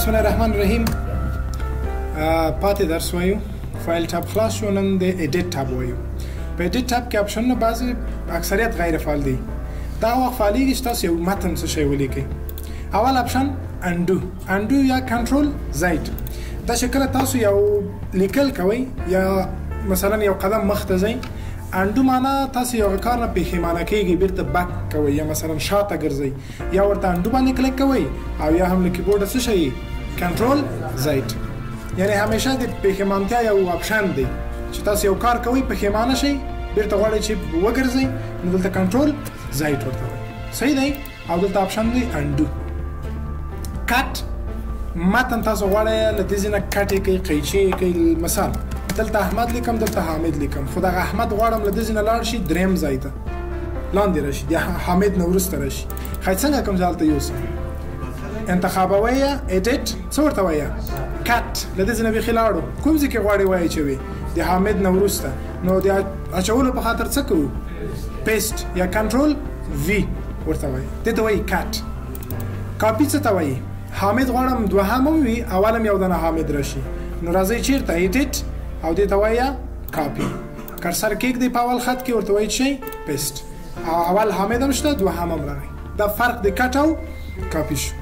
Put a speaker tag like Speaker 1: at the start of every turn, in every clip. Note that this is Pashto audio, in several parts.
Speaker 1: بسم الله الرحمن الرحیم. پاتې درس وایو. فایل ټاب خلاص شو، نن د ایډیټ ټاب وایو. په ایډیټ ټاب کې اپشنونه بعضې اکثریت غیر فعال دي. دا وخت فعالیږي چې تاسو یو متن څه شی ولیکئ. اول اپشن انډو یا کنټرول زید. دا شکل تاسو یو لیکل کوئ یا مثلا یو قدم مخته ځئ. انډو معنا تاسو یو کار نه پښیمانه کیږئ، بیرته بک کوئ یا مثلا شاته ګرځئ یا ورته انډو باندې کلیک کوئ او یا هم له کیبورډ څه شي کنټرول زید. یعنی همیشه د پښیمانتیا یو اپشن دی چې تاسو یو کار کوئ پښیمانه شئ بیرته غواړئ چې وګرځئ نو دلته کنټرول زید ورته وایي. صحیح دی. او دلته اپشن دی انډو. کټ متن تاسو غواړئ له دې ځای نه کټ یې کوئ، قیچي یې کوئ. مثال دلته احمد لیکم، دلته حامد لیکم، خو دغه احمد غواړم له دې ځای نه لاړ شي دریم ځای ته لاندې راشي یا حامد نه وروسته راشي. ښایي څنګه کوم ځای هلته یوسم؟ انتخابوئ یا ایډیټ څه ورته وایه؟ کټ. له دې ځای نه بیخي لاړو، کوم ځای کې غواړئ واچوئ؟ د حامد نه وروسته. نو د اچولو په خاطر څه کوو؟ پیسټ یا کنټرول وي ورته وایي. دې ته وایي کټ. کاپي څه ته وایي؟ حامد غواړم دوهم وي، اول هم یو دانه حامد راشي. نو راځئ چیرته ایډیټ او دې ته وایه کاپي. کرسر کېږدئ په اول خط کې ورته وایي شي پیسټ. اول حامد هم شته، دوهم هم راغی. دا فرق د کټ او کاپي شو.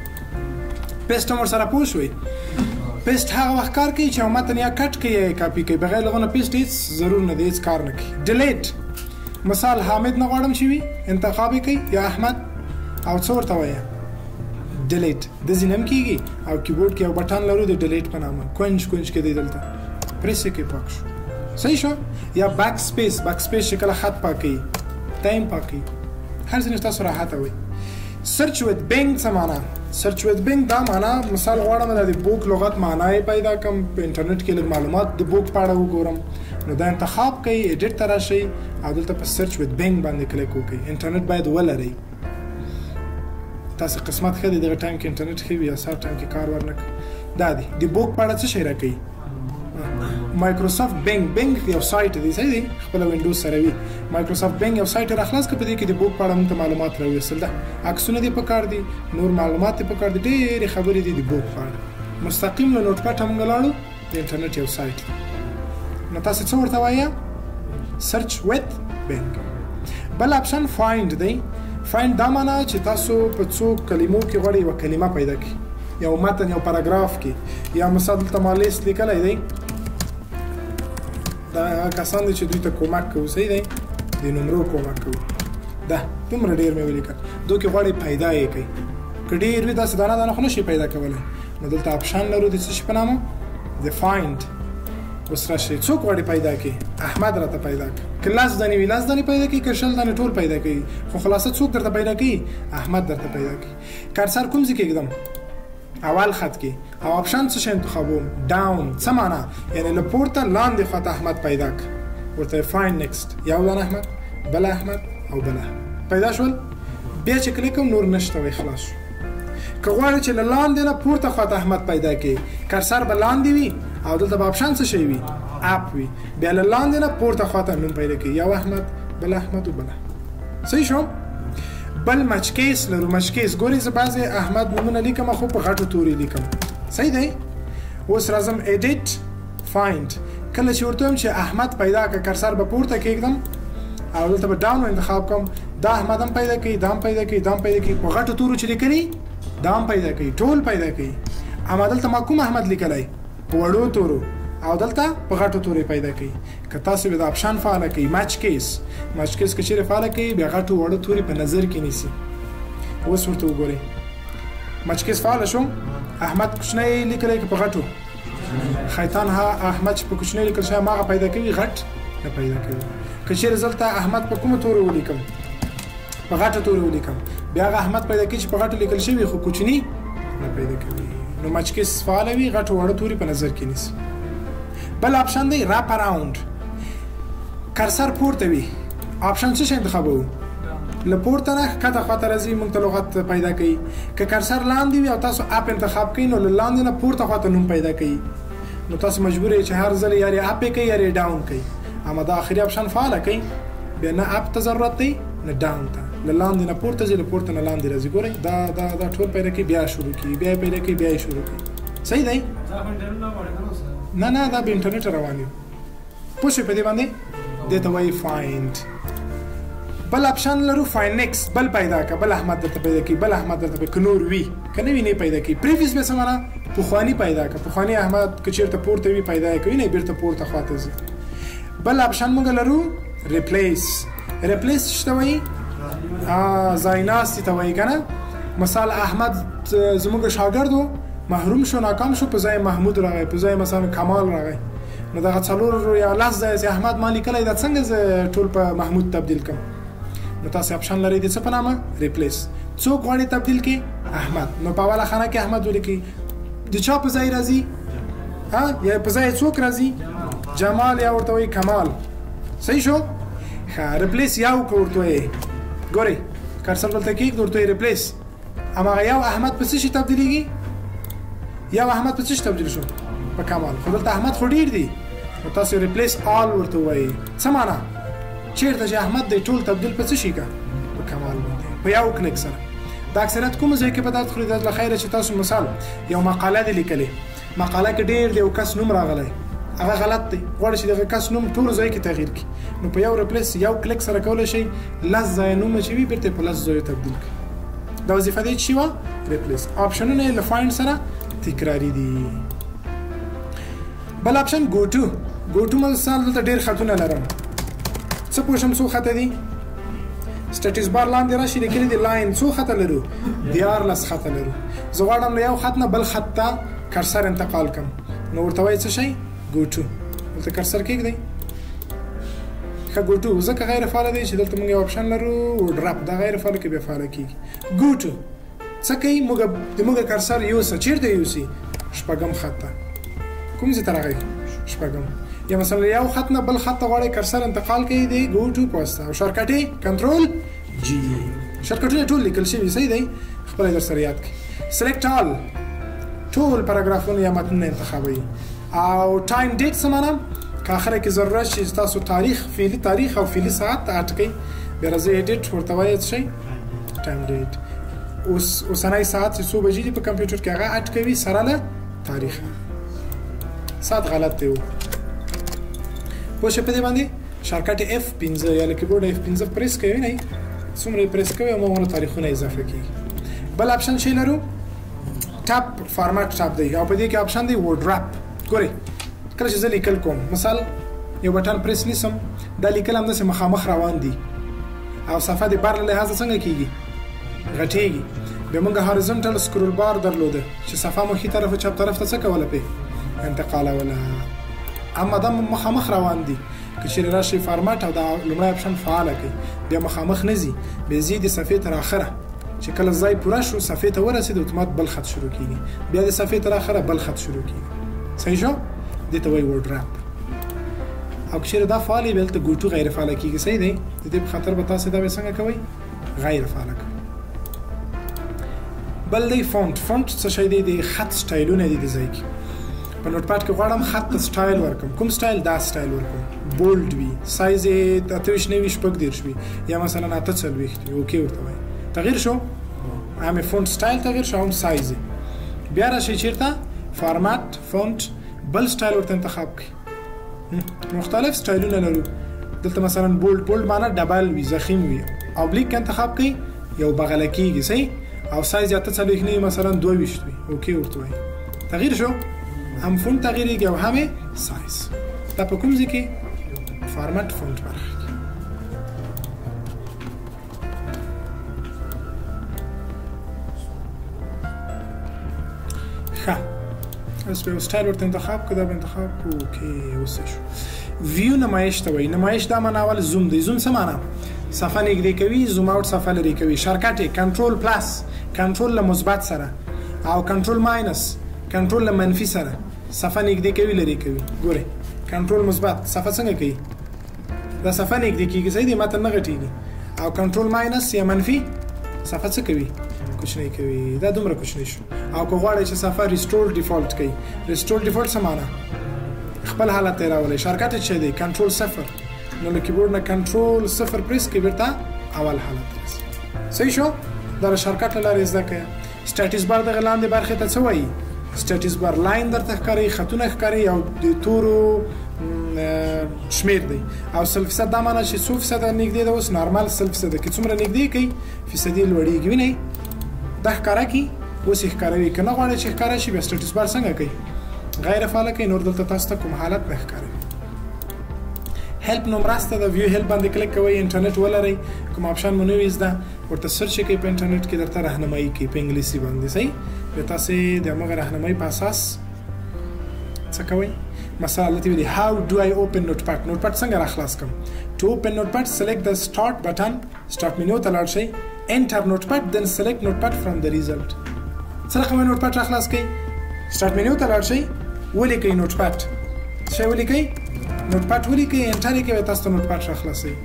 Speaker 1: پیسټ هم ورسره پوه شوئ. پیسټ هغه وخت کار کوي چې یو متن یا کټ کوي یا کاپي کوي، بغیر له هغه نه پیسټ هېڅ ضرور نه دی، هېڅ کار نه کوي. ډیلیټ مثال حامد نه غواړم چې وي، انتخاب یې کوي یا احمد او څه ورته وایه ډیلیټ. د ځینې هم کېږي او کیبورډ کې یو بټن لرو د ډیلیټ په نامه، کونج کې دی دلته پریس یې کوي پاک شو. صحیح شو. یا بیک سپیس چې کله خط پاکوي ټایم پاکوي، هر ځینې تاسو راحته وي. سرچ وذ بینګ څه معنا؟ سرچ وذ بینګ دا معنا مثال غواړم د بوک لغت معنا یې پیدا کړم، په انټرنیټ کې لږ معلومات د بوک په اړه وګورم. نو دا انتخاب کوي، ایډیټ ته راشئ او دلته په سرچ وذ بینګ باندې کلیک وکړئ. انټرنیټ باید ولرئ. تاسو قسمت ښه دی دغه ټایم کې انټرنیټ ښه وي یا سهار ټایم کې کار ورنکړي. دا دی د بوک په اړه څه شی راکوي؟ مایکروسافټ بینګ یو سایټ دی. صحیح دی. خپل وینډوز سره وي. مایکروسافټ بینګ یو سایټ راخلاص کړه، په دې کې د بوک په اړه موږ ته معلومات راوېستل. ده عکسونه دې پکار دي، نور معلومات دې پکار دي، ډېرې خبرې دي د بوک په اړه. مستقیم له نوټ پټ موږ لاړو، د انټرنیټ یو سایټ دی. نو تاسو څه ورته وایه؟ سرچ وذ بینګ. بل اپشن فایند دی. فایند دا معنا چې تاسو په څو کلمو کې غواړئ یوه کلمه پیدا کړئ، یو متن یو پاراګراف کې. یا مثال دلته ما لیست لیکلی دی، دا کسان دي چې دوی ته کومک کوو. صحیح دی. د نمرو کومک کوو. ده دومره ډېر مې ولیکل. دوی کې غواړئ پیدا یې کوئ. که ډېر وي داسې دانه دانه خو نه شي پیدا کولی. نو دلته اپشن لرو د څه شي په نامه؟ د فایند. اوس راشئ څوک غواړئ پیدا کړي؟ احمد راته پیدا کړه. که لس دانې وي لس دانې پیدا کړي، که شل دانې ټول پیدا کوي، خو خلاصه څوک درته پیدا کوي؟ احمد درته پیدا کوي. کرسر کوم ځای کې ږدم؟ اول خط کې. او اپشن څه شی انتخابوم؟ ډاون. څه معنا؟ یعنی له پورته لاندې خواته احمد پیدا کړه. ورته فایند نیکسټ. یو دانه احمد، بل احمد او بل احمد پیدا شول. بیا چې کلیک کوم نور نشته وي، خلاص شو. که غواړئ چې له لاندې نه پورته خواته احمد پیدا کړي، کرسر به لاندې وي او دلته به اپشن څه شی وي؟ اپ وي. بیا له لاندې نه پورته خواته نوم پیدا کړي، یو احمد، بل احمد او بل احمد. صحیح شو. بل مچکیس لرو. مچکیس ګورئ زه بعضې احمد نومونه لیکم خو په غټو تورې لیکم. صحیح دی. اوس راځم ایډیټ فایند. کله چې ورته وایم چې احمد پیدا کړه، کرسر به پورته کېږدم او دلته به ډاون انتخاب کوم. دا احمد هم پیدا کوي، دا هم پیدا کوي، دا هم پیدا کوي. په غټو تورو چې لیکلي دا هم پیدا کوي، ټول پیدا کوي. اما دلته ما کوم احمد لیکلی؟ په وړو تورو. او دلته په غټو تورې پیدا کوي. که تاسو به د اپشن فعاله کوي مچ کیس که چیرې فعاله کوي، بیا غټو وړو تورې په نظر کې نیسي. اوس ورته وګورئ مچ کیس فعاله شو. احمد کوچنی لیکلی که په غټو؟ خیطان احمد چې په کوچنی لیکل شوی هماغه پیدا کوي، غټ نه پیدا کوي. که چیرې دلته احمد په کومه تورې ولیکم؟ په غټه تورې ولیکم، بیا هغه احمد پیدا کوي چې په غټو لیکل شوي خو کوچني نه پیدا کوي. نو مچ کیس فعاله وي، غټو وړو تورې په نظر کې نیسي. بل اپشن دی راپ اراوند. کرسر پورته وي، اپشن څه شی انتخابوو؟ له پورته نه ښکته خواته راځي، موږ ته لغت پیدا کوي. که کرسر لاندې وي او تاسو اپ انتخاب کوئ، نو له لاندې نه پورته خواته نوم پیدا کوي. نو تاسو مجبور یې چې هر ځل یا اپ یې کوئ یا ډاون کوئ. اما دا آخري اپشن فعاله کوي، بیا نه اپ ته ضرورت دی نه ډاون ته. له لاندې نه پورته ځي، له پورته نه لاندې راځي. ګورئ دا ټول پیدا کوي، بیا شروع کوي، بیا پیدا کوي، بیا یې شروع کوي. صحیح دی نه دا به انټرنیټ روان یو پوه شئ په دې باندې دې ته وایي فایند. بل اپشن لرو فایند نیکس، بل پیدا که، بل احمد درته پیدا کی، بل احمد درته که نور وي که نه وي نه پیدا کی. پریویس به څه معنا پخواني پیدا که، پخواني احمد که چېرته پورته وي پیدا یې کوي نه بیرته پورته خواته ځي. بل اپشن موږ لرو ریپلیس. ریپلیس څه ته وایي؟ ځای ناستي ته وایي که نه. مثال احمد زموږ شاګرد و محروم شو ناکام شو په ځای محمود راغی، په ځای مثلا کمال راغی، نو دغه څلور یا لس ځای چې احمد ما لیکلی دا څنګه زه ټول په محمود تبدیل کړم؟ نو تاسې اپشن لرئ د څه په نامه؟ ریپلیس. څوک غواړي تبدیل کړي؟ احمد. نو په اوله خانه کې احمد ولیکئ. د چا په ځای راځي؟ یا په ځای څوک راځي؟ جمال یا ورته وایي کمال. صحیح شو؟ ښه ریپلیس یو که ورته وایي ګورئ کرسر دلته کېږدو ورته وایي ریپلیس. هماغه یو احمد په څه شي تبدیلېږي؟ یو احمد په څه شي تبدیل شو؟ په کمال. خو دلته احمد خو ډېر دي نو تاسې ریپلیس آل ورته وایي. څه معنا؟ چېرته چې احمد دی ټول تبدیل په څه شي که؟ په کمال باندې په یو کلیک سره. دا اکثریت کوم ځای کې په درد خوري؟ له خیره چې تاسو مثال یو مقاله دې لیکلې، مقاله کې ډېر د یو کس نوم راغلی، هغه غلط دی، غواړي چې دغه کس نوم ټول ځای کې تغییر کړي، نو په یو ریپلیس یو کلیک سره کولی شئ لس ځایه نوم چې وي بېرته په لس ځایو تبدیل کړي. دا وظیفه دی چې وه ریپلیس. آپشنونه یې له فایند سره تکراري دي. بل آپشن ګوټو. ګوټو مثال دلته ډېر خطونه لرم، څه پوه شم څو خطه دي؟ سټیټس بار لاندې راشي لیکلي دي لاین څو خطه لرو؟ 14 خطه لرو. زه غواړم له یو خط نه بل خط ته کرسر انتقال کړم، نو ورته وایي څه شی؟ ګوټو. دلته کرسر کېږدئ. ښه ګوټو ځکه غیر فعاله دی چې دلته موږ یو آپشن لرو ډراپ، دا غیر فعاله کې بیا فعاله کېږي. ګوټو څه کوي؟ موږ کرسر یوسه چېرته یوسي؟ شپږم خط ته. کوم ځای ته راغی؟ شپږم. یا مثلا یو خط نه بل خط ته غواړئ کرسر انتقال کوي دی ګوټو په واسطه، او شارکټ کنټرول جی. شارکټونه ټول لیکل شوي، صحیح دی؟ خپله در سره یاد کړئ. سلیکټ آل ټول پاراګرافونه یا متنونه انتخابوي. او ټایم ډیټ څه معنا؟ که آخره کې ضرورت شي تاسو تاریخ، فعلي تاریخ او فعلي ساعت اډ کړئ، بیا راځئ ایډیټ ورته وایي څه شی؟ ټایم ډیټ. اوسنی ساعت چې څو بجې دي په کمپیوټر کې هغه اډ کوي سره له تاریخ. ساعت غلط دی. پوه شئ په دې باندې شارکټ F15 یا له کیبورډ F15 پریس کوئ، نه څومره یې پریس کوئ هماغومره تاریخونه اضافه کېږي. بل آپشن شی لرو ټاپ، فارمټ ټاپ دی، او په دې کې آپشن دی ورډ ریپ. ګورئ کله چې زه لیکل کوم مثال یو بټن پریس نیسم، دا لیکل همداسې مخامخ روان دي او صفحه د بار له لحاظه څنګه کېږي؟ غټېږي. بیا موږ هاریزونټل سکرول بار درلوده چې صفحه مخې طرف او چپ طرف ته څه کوله پې انتقالوله، اما دا مخامخ روان دي. که چېرې راشي فارمټ او دا لومړی اپشن فعاله کوي، بیا مخامخ نه ځي، بیا ځي د صفحې تر اخره چې کله ځای پوره شو صفحې ته ورسېد اتومات بل خط شروع کېږي، بیا د صفحې تر اخره بل خط شروع کېږي. صحیح شو؟ دې ته وایي ورډ ریپ. او که چېرې دا فعال وي بیا دلته ګوټو غیر فعاله کېږي. صحیح دی؟ د دې په خاطر به تاسې دا بیا څنګه کوئ؟ غیر فعاله کوئ. بل دی فونټ. فونټ څه شی دی؟ د خط سټایلونه دي د ځای کې. په نوټ پاډ کې غواړم خط ته سټایل ورکړم، کوم سټایل؟ دا سټایل ورکړم، بولډ وي، سایز یې 28 نه وي 26 وي، یا مثلا 48 وي، اوکې ورته وایي. تغییر شو؟ هم فونټ سټایل تغییر شو، هم سایز یې. بیا راشئ چېرته؟ فارمټ، فونټ، بل سټایل ورته انتخاب کړئ. مختلف سټایلونه لرو. دلته مثلا بولډ، بولډ معنا ډبل وي، ضخیم وي. اوبلیک انتخاب کړئ، یو بغله کېږي، صحیح؟ او سایز یې 48 نه وي، مثلا 22 وي، اوکې ورته وایي. تغییر شو؟ هم فونټ تغییرېږي او هم سایز. دا په کوم ځای کې؟ فارمټ فونټ برخه کې. ښه اوس به یو سټایل ورته انتخاب کړو، دا به انتخاب کړو، اوکې اوس شو. ویو نمایش ته وایي. نمایش دا معنا اول زوم دی. زوم څه معنا؟ صفحه نږدې کوي، زوم اوټ صفحه لرې کوي. شارکټ یې کنټرول پلس، کنټرول له مثبت سره، او کنټرول ماینس، کنټرول له منفي سره صفحه نږدې کوي لرې کوي. ګورئ کنټرول مثبت صفحه څنګه کوي؟ دا صفحه نږدې کېږي، صحیح دی؟ متن نه غټېږي. او کنټرول ماینس یا منفي صفحه څه کوي؟ کوچنی کوي. دا دومره کوچنی شو. او که غواړئ چې صفحه ریسټور ډیفالټ کوي، ریسټور ډیفالټ څه معنا؟ خپل حالت ته راولئ. شارکټ یې څه دی؟ کنټرول 0. نو له کیبورډ نه کنټرول 0 پریس کړئ، بېرته اول حالت ته راسي. صحیح شو؟ دا د شارکټ له لارې زده کړئ. سټیټس بار دغه لاندې برخې ته څه وایي؟ سټیټس بار لاین درته ښکاري، خطونه ښکاري او د تورو شمیر دی. او 100% دا معنی چې 100% نږدې ده، اوس نارمل 100% کې څومره نږدې کوي فیصدي لوړېږي. وینئ دا ښکاره کړي، اوس یې ښکاروي. که نه غواړئ چې ښکاره شي بیا سټیټس بار څنګه کوي؟ غیر فعاله کوي. نور دلته تاسو ته کوم حالت نه ښکاروي. هیلپ نو مرسته ده. ویو هیلپ باندې کلیک کوئ، انټرنیټ ولرئ، کوم آپشن مو نه وي زده ورته سرچ کوئ په انټرنیټ کې درته راهنمایي کوي په انګلیسي باندې. صحیح بیا تاسې د همغه راهنمایي په اساس څه کوئ. مثلا دلته ویلي how do I open notepad. notepad څنګه راخلاص کړم؟ to open notepad select the start button. start menu ته لاړ شئ، enter notepad then select notepad from the result. څه رقم notepad راخلاص کړئ؟ start menu ته لاړ شئ، ولیکئ notepad. څه ولیکئ؟ notepad ولیکئ، انټر یې کوئ، تاسو ته notepad راخلاصوي.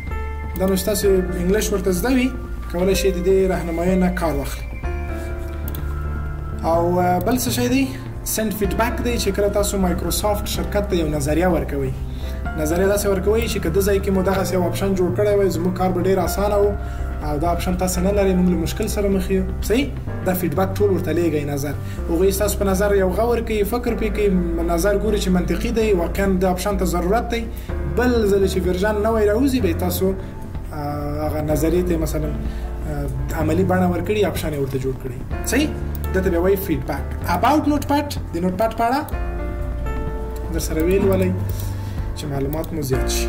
Speaker 1: دا نو تاسو انګلیش ورته زده وي کولی شئ د دې راهنمایۍ نه کار واخلئ. او بل څه شی دی سند فیډبک دی چې کله تاسو مایکروسافټ شرکت ته یو نظریه ورکوئ. نظریه داسې ورکوئ چې که د ځای کې مو دغسې یو اپشن جوړ کړی وای زموږ کار به ډېر اسانه و او دا اپشن تاسو نه لرئ، موږ له مشکل سره مخ یو. صحیح دا فیډبک ټول ورته لیږئ نظر. هغوی ستاسو په نظر یو غور کوي، فکر پرې کوي، نظر ګوري چې منطقي دی، واقعا د اپشن ته ضرورت دی. بل ځل چې ورژن نوی راوځي به تاسو هغه نظریې ته مثلا عملی بڼه ورکړي، اپشن یې ورته جوړ کړي. صحیح دته به وایي فیډبک. اباوټ نوټپاد د نوټپاد په اړه در سره ویل ولئ چې معلومات مو زیات شي.